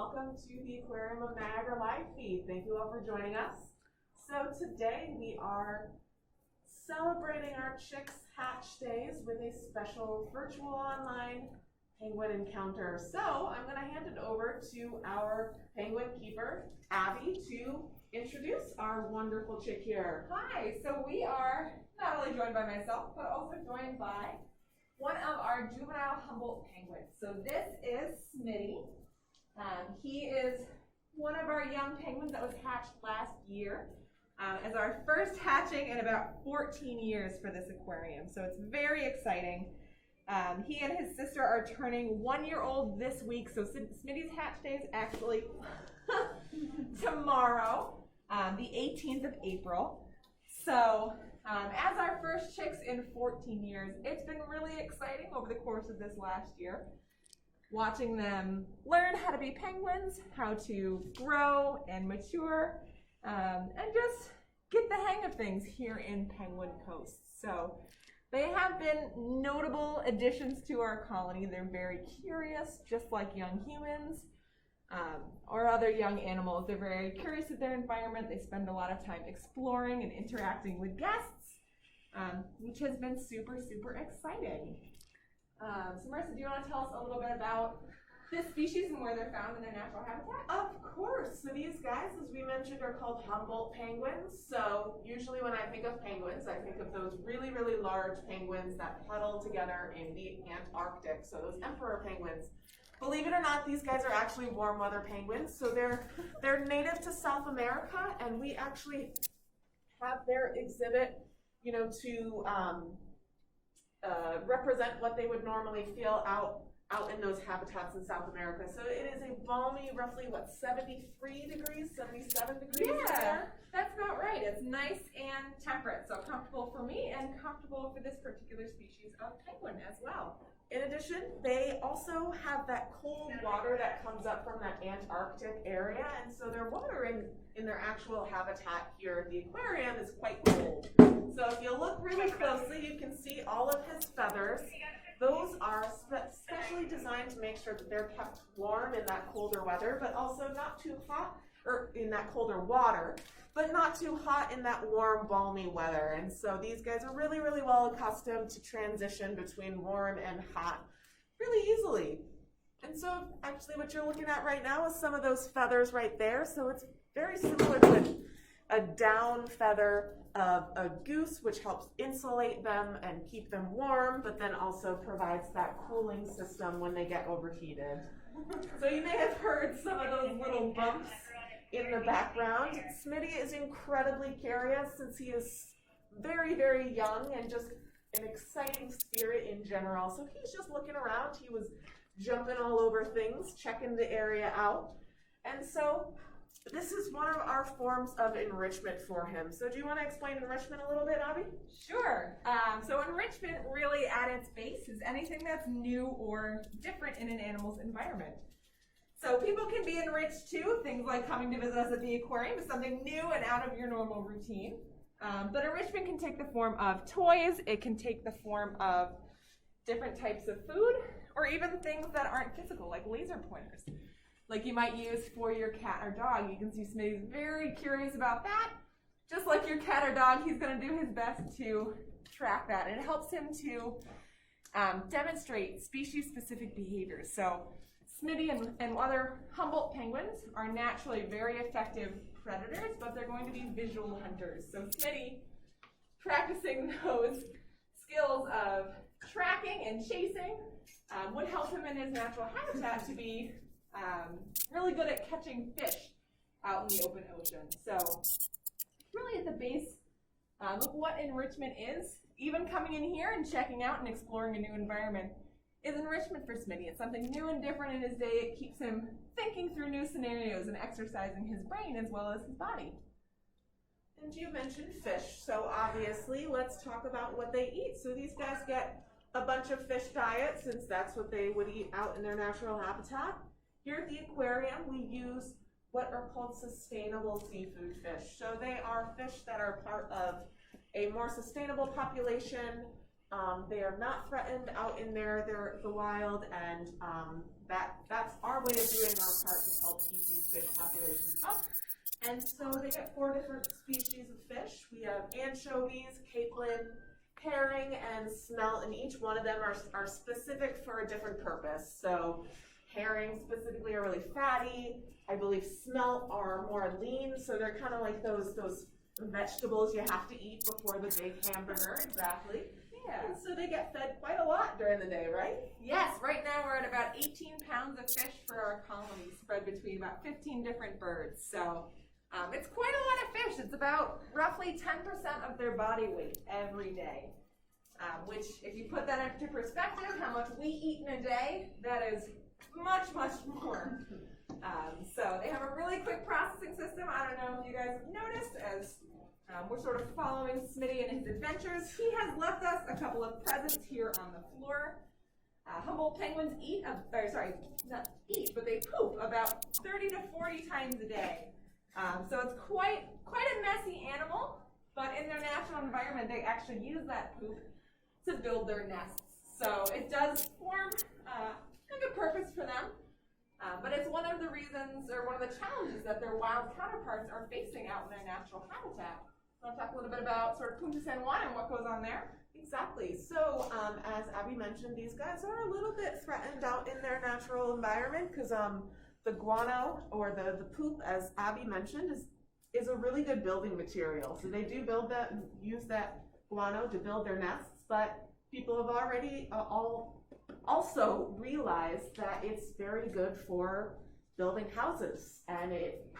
welcome to the Aquarium of Niagara live feed. Thank you all for joining us. So today we are celebrating our chicks hatch days with a special virtual online penguin encounter. So I'm going to hand it over to our penguin keeper, Abby, to introduce our wonderful chick here. Hi, so we are not only joined by myself, but also joined by one of our juvenile Humboldt penguins. So this is Smitty. He is one of our young penguins that was hatched last year as our first hatching in about 14 years for this aquarium. So it's very exciting. He and his sister are turning 1 year old this week. So Smitty's hatch day is actually tomorrow, the 18th of April. So as our first chicks in 14 years, it's been really exciting over the course of this last year, watching them learn how to be penguins, how to grow and mature, and just get the hang of things here in Penguin Coast. So they have been notable additions to our colony. They're very curious, just like young humans or other young animals. They're very curious of their environment. They spend a lot of time exploring and interacting with guests, which has been super, super exciting. So Marissa, do you want to tell us a little bit about this species and where they're found in their natural habitat? Of course. So these guys, as we mentioned, are called Humboldt penguins. So usually when I think of penguins, I think of those really, really large penguins that huddle together in the Antarctic. So those emperor penguins. Believe it or not, these guys are actually warm weather penguins. So they're native to South America, and we actually have their exhibit, you know, to represent what they would normally feel out in those habitats in South America. So it is a balmy, roughly, 73 degrees, 77 degrees there? That's about right. It's nice and temperate, so comfortable for me and comfortable for this particular species of penguin as well. In addition, they also have that cold water that comes up from that Antarctic area, and so their water in their actual habitat here at the aquarium is quite cold. So if you look really closely, you can see all of his feathers. Those are specially designed to make sure that they're kept warm in that colder weather, but also not too hot, or in that colder water, but not too hot in that warm, balmy weather. And so these guys are really, really well accustomed to transition between warm and hot really easily. And so actually what you're looking at right now is some of those feathers right there. So it's very similar to a down feather of a goose, which helps insulate them and keep them warm, but then also provides that cooling system when they get overheated. So you may have heard some of those little bumps in the background. Smitty is incredibly curious since he is very, very young and just an exciting spirit in general. So he's just looking around. He was jumping all over things, checking the area out. And so this is one of our forms of enrichment for him. So do you want to explain enrichment a little bit, Abby? Sure. So enrichment really at its base is anything that's new or different in an animal's environment. So people can be enriched too. Things like coming to visit us at the aquarium is something new and out of your normal routine. But enrichment can take the form of toys. It can take the form of different types of food, or even things that aren't physical, like laser pointers, like you might use for your cat or dog. You can see Smitty's very curious about that. Just like your cat or dog, he's going to do his best to track that. And it helps him to demonstrate species-specific behaviors. So Smitty and other Humboldt penguins are naturally very effective predators, but they're going to be visual hunters. So Smitty, practicing those skills of tracking and chasing would help him in his natural habitat to be really good at catching fish out in the open ocean. So really at the base of what enrichment is, even coming in here and checking out and exploring a new environment is enrichment for Smitty. It's something new and different in his day. It keeps him thinking through new scenarios and exercising his brain as well as his body. And you mentioned fish, so obviously let's talk about what they eat. So these guys get a bunch of fish diet since that's what they would eat out in their natural habitat. Here at the aquarium, we use what are called sustainable seafood fish. So they are fish that are part of a more sustainable population They are not threatened out in the wild, and that's our way of doing our part to help keep these fish populations up. And so they get 4 different species of fish. We have anchovies, capelin, herring, and smelt, and each one of them are specific for a different purpose. So herring specifically are really fatty. I believe smelt are more lean, so they're kind of like those vegetables you have to eat before the big hamburger. Exactly. Yeah. And so they get fed quite a lot during the day, right? Yes, right now we're at about 18 pounds of fish for our colony, spread between about 15 different birds. So it's quite a lot of fish. It's about roughly 10% of their body weight every day, which, if you put that into perspective, how much we eat in a day, that is much, much more. So they have a really quick processing system. I don't know if you guys have noticed, as we're sort of following Smitty and his adventures. He has left us a couple of presents here on the floor. Humboldt penguins not eat, but they poop about 30 to 40 times a day. So it's quite a messy animal, but in their natural environment, they actually use that poop to build their nests. So it does form a good purpose for them. But it's one of the reasons, or one of the challenges, that their wild counterparts are facing out in their natural habitat. I want to talk a little bit about sort of Punta San Juan and what goes on there. Exactly. So as Abby mentioned, these guys are a little bit threatened out in their natural environment because the guano, or the poop, as Abby mentioned, is a really good building material. So they do use that guano to build their nests, but people have already also realized that it's very good for building houses, and it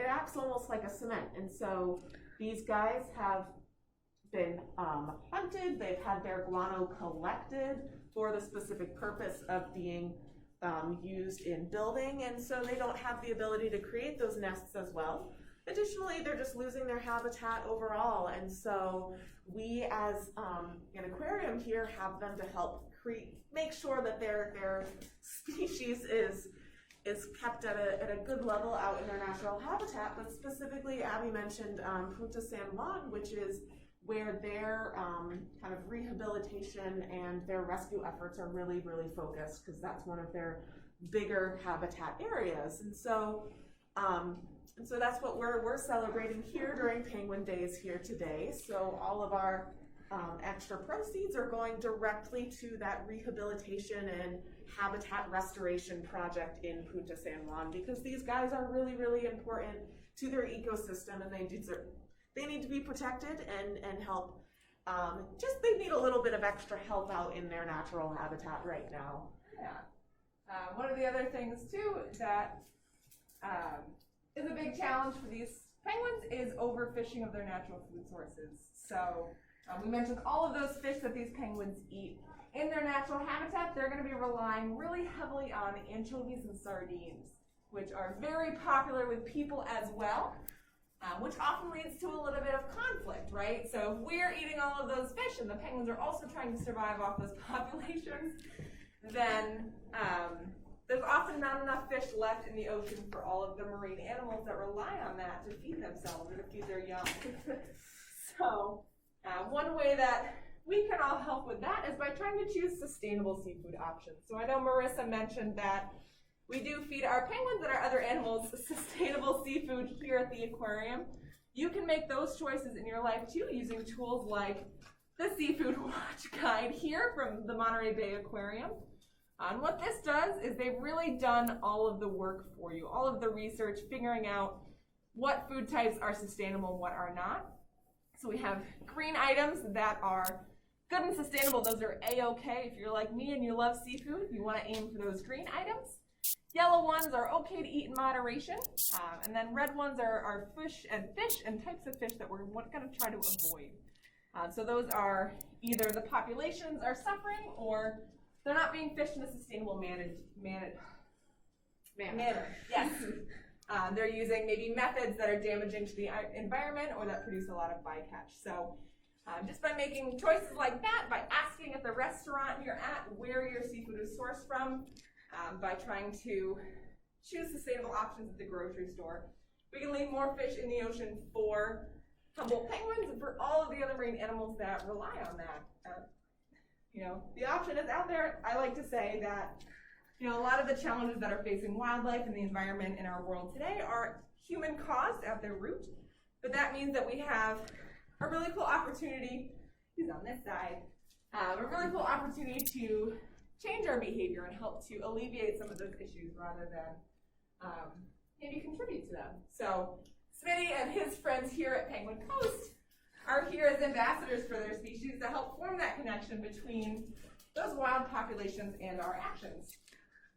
acts almost like a cement. And so these guys have been hunted. They've had their guano collected for the specific purpose of being used in building, and so they don't have the ability to create those nests as well. Additionally, they're just losing their habitat overall, and so we, as an aquarium here, have them to help make sure that their species is kept at a good level out in their natural habitat. But specifically, Abby mentioned Punta San Juan, which is where their kind of rehabilitation and their rescue efforts are really, really focused, because that's one of their bigger habitat areas. And so that's what we're celebrating here during Penguin Days here today. So all of our extra proceeds are going directly to that rehabilitation and habitat restoration project in Punta San Juan, because these guys are really, really important to their ecosystem, and they need to be protected and help. They need a little bit of extra help out in their natural habitat right now. Yeah. One of the other things too that is a big challenge for these penguins is overfishing of their natural food sources. So we mentioned all of those fish that these penguins eat. In their natural habitat, they're going to be relying really heavily on anchovies and sardines, which are very popular with people as well, which often leads to a little bit of conflict, right? So if we're eating all of those fish and the penguins are also trying to survive off those populations, then there's often not enough fish left in the ocean for all of the marine animals that rely on that to feed themselves or to feed their young. So one way that we can all help with that is by trying to choose sustainable seafood options. So I know Marissa mentioned that we do feed our penguins and our other animals sustainable seafood here at the aquarium. You can make those choices in your life too, using tools like the Seafood Watch Guide here from the Monterey Bay Aquarium. And what this does is they've really done all of the work for you, all of the research, figuring out what food types are sustainable and what are not. So we have green items that are good and sustainable. Those are A-okay. If you're like me and you love seafood, you want to aim for those green items. Yellow ones are okay to eat in moderation. And then red ones are fish and types of fish that we're going to try to avoid. So those are either the populations are suffering or they're not being fished in a sustainable manner. Yes. They're using maybe methods that are damaging to the environment or that produce a lot of bycatch. So just by making choices like that, by asking at the restaurant you're at where your seafood is sourced from, by trying to choose sustainable options at the grocery store, we can leave more fish in the ocean for Humboldt penguins and for all of the other marine animals that rely on that The option is out there. I like to say that, a lot of the challenges that are facing wildlife and the environment in our world today are human caused at their root, but that means that we have a really cool opportunity, he's on this side, a really cool opportunity to change our behavior and help to alleviate some of those issues rather than maybe contribute to them. So Smitty and his friends here at Penguin Coast are here as ambassadors for their species to help form that connection between those wild populations and our actions.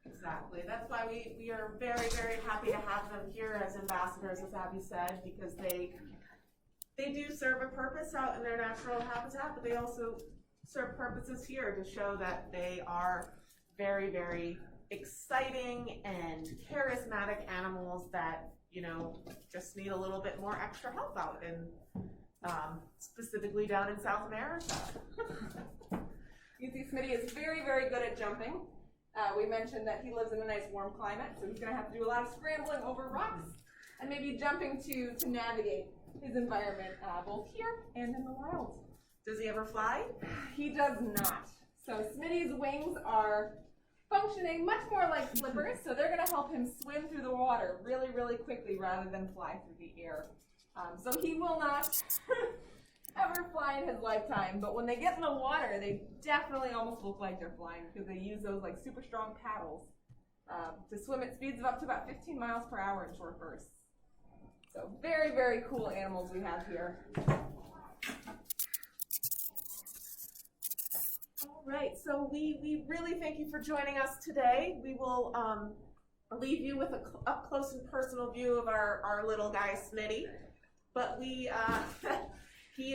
Exactly. That's why we are very, very happy to have them here as ambassadors, as Abby said, because they do serve a purpose out in their natural habitat, but they also serve purposes here to show that they are very, very exciting and charismatic animals that, just need a little bit more extra help out in, specifically down in South America. You see Smitty is very, very good at jumping. We mentioned that he lives in a nice warm climate, so he's going to have to do a lot of scrambling over rocks and maybe jumping to navigate his environment, both here and in the wild. Does he ever fly? He does not. So Smitty's wings are functioning much more like flippers, so they're going to help him swim through the water really, really quickly rather than fly through the air. So he will not ever fly in his lifetime, but when they get in the water, they definitely almost look like they're flying because they use those like super strong paddles to swim at speeds of up to about 15 miles per hour in short bursts. So very, very cool animals we have here. All right, so we really thank you for joining us today. We will leave you with an up close and personal view of our little guy Smitty, but he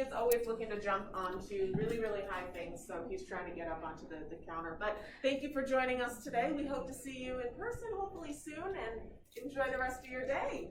is always looking to jump onto really, really high things, so he's trying to get up onto the counter. But thank you for joining us today. We hope to see you in person hopefully soon, and enjoy the rest of your day.